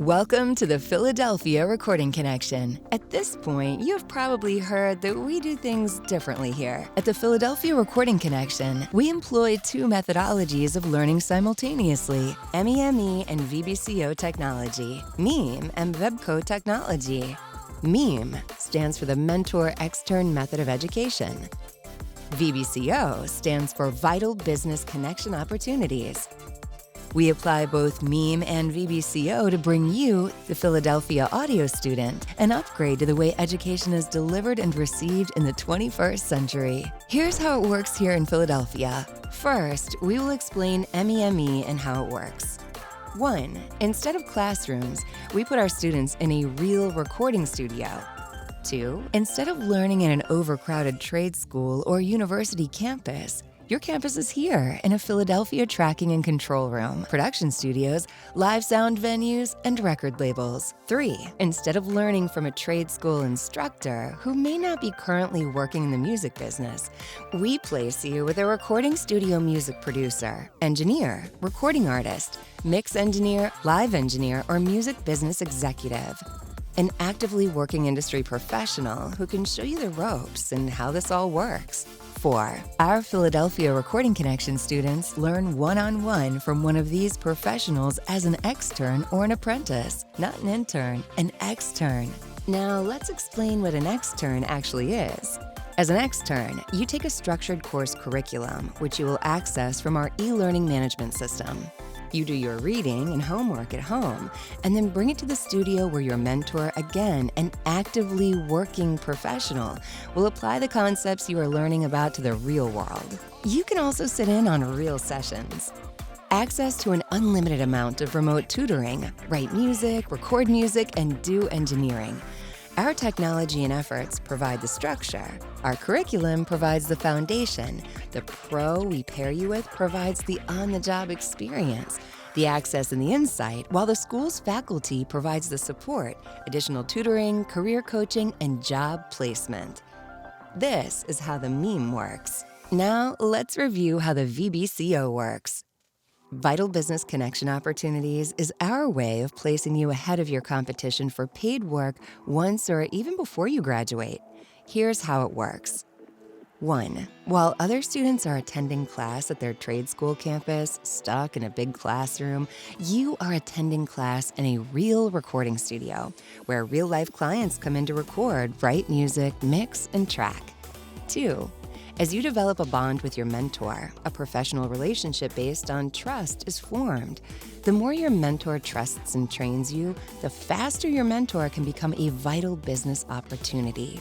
Welcome to the Philadelphia Recording Connection. At this point, you have probably heard that we do things differently here. At the Philadelphia Recording Connection, we employ two methodologies of learning simultaneously, MEME and VBCO technology, MEME and Webco technology. MEME stands for the Mentor Extern Method of Education. VBCO stands for Vital Business Connection Opportunities. We apply both MEME and VBCO to bring you, the Philadelphia audio student, an upgrade to the way education is delivered and received in the 21st century. Here's how it works here in Philadelphia. First, we will explain MEME and how it works. 1. Instead of classrooms, we put our students in a real recording studio. 2. Instead of learning in an overcrowded trade school or university campus, your campus is here in a Philadelphia tracking and control room, production studios, live sound venues, and record labels. 3. Instead of learning from a trade school instructor who may not be currently working in the music business, we place you with a recording studio music producer, engineer, recording artist, mix engineer, live engineer, or music business executive. An actively working industry professional who can show you the ropes and how this all works. 4. Our Philadelphia Recording Connection students learn one-on-one from one of these professionals as an extern or an apprentice, not an intern, an extern. Now, let's explain what an extern actually is. As an extern, you take a structured course curriculum, which you will access from our e-learning management system. You do your reading and homework at home, and then bring it to the studio where your mentor, again, an actively working professional, will apply the concepts you are learning about to the real world. You can also sit in on real sessions. Access to an unlimited amount of remote tutoring, write music, record music, and do engineering. Our technology and efforts provide the structure. Our curriculum provides the foundation. The pro we pair you with provides the on-the-job experience, the access and the insight, while the school's faculty provides the support, additional tutoring, career coaching, and job placement. This is how the MEME works. Now, let's review how the VBCO works. Vital Business Connection Opportunities is our way of placing you ahead of your competition for paid work once or even before you graduate. Here's how it works. 1. While other students are attending class at their trade school campus, stuck in a big classroom, you are attending class in a real recording studio, where real-life clients come in to record, write music, mix, and track. 2. As you develop a bond with your mentor, a professional relationship based on trust is formed. The more your mentor trusts and trains you, the faster your mentor can become a vital business opportunity.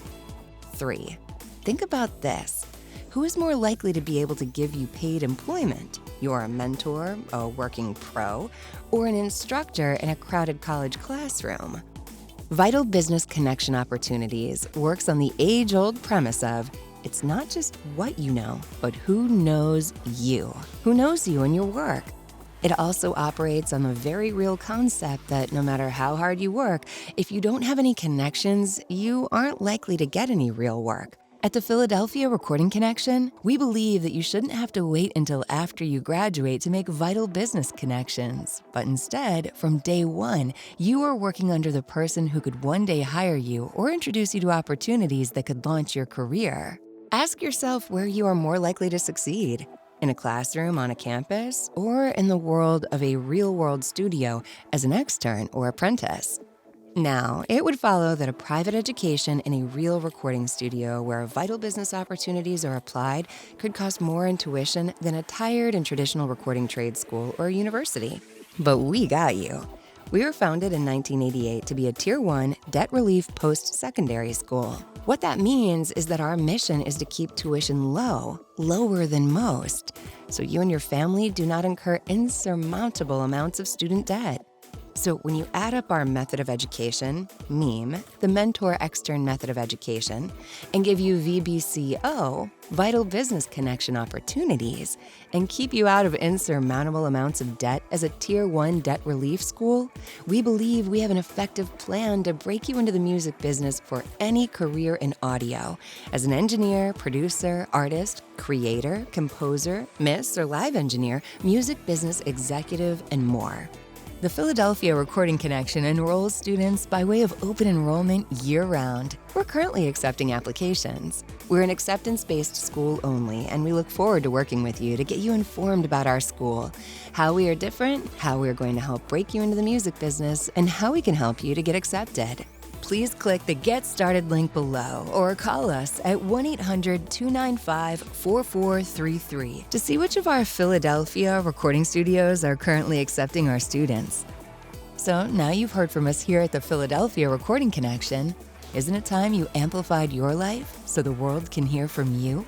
3. Think about this. Who is more likely to be able to give you paid employment? Your mentor, a working pro, or an instructor in a crowded college classroom? Vital Business Connection Opportunities works on the age-old premise of it's not just what you know, but who knows you and your work. It also operates on the very real concept that no matter how hard you work, if you don't have any connections, you aren't likely to get any real work. At the Philadelphia Recording Connection, we believe that you shouldn't have to wait until after you graduate to make vital business connections, but instead, from day one, you are working under the person who could one day hire you or introduce you to opportunities that could launch your career. Ask yourself where you are more likely to succeed, in a classroom on a campus, or in the world of a real-world studio as an extern or apprentice. Now, it would follow that a private education in a real recording studio where vital business opportunities are applied could cost more in tuition than a tired and traditional recording trade school or university. But we got you. We were founded in 1988 to be a Tier 1 debt relief post-secondary school. What that means is that our mission is to keep tuition low, lower than most, so you and your family do not incur insurmountable amounts of student debt. So when you add up our method of education, MEME, the Mentor Extern Method of Education, and give you VBCO, Vital Business Connection Opportunities, and keep you out of insurmountable amounts of debt as a Tier 1 debt relief school, we believe we have an effective plan to break you into the music business for any career in audio, as an engineer, producer, artist, creator, composer, mix or live engineer, music business executive, and more. The Philadelphia Recording Connection enrolls students by way of open enrollment year-round. We're currently accepting applications. We're an acceptance-based school only, and we look forward to working with you to get you informed about our school, how we are different, how we are going to help break you into the music business, and how we can help you to get accepted. Please click the Get Started link below or call us at 1-800-295-4433 to see which of our Philadelphia recording studios are currently accepting our students. So now you've heard from us here at the Philadelphia Recording Connection. Isn't it time you amplified your life so the world can hear from you?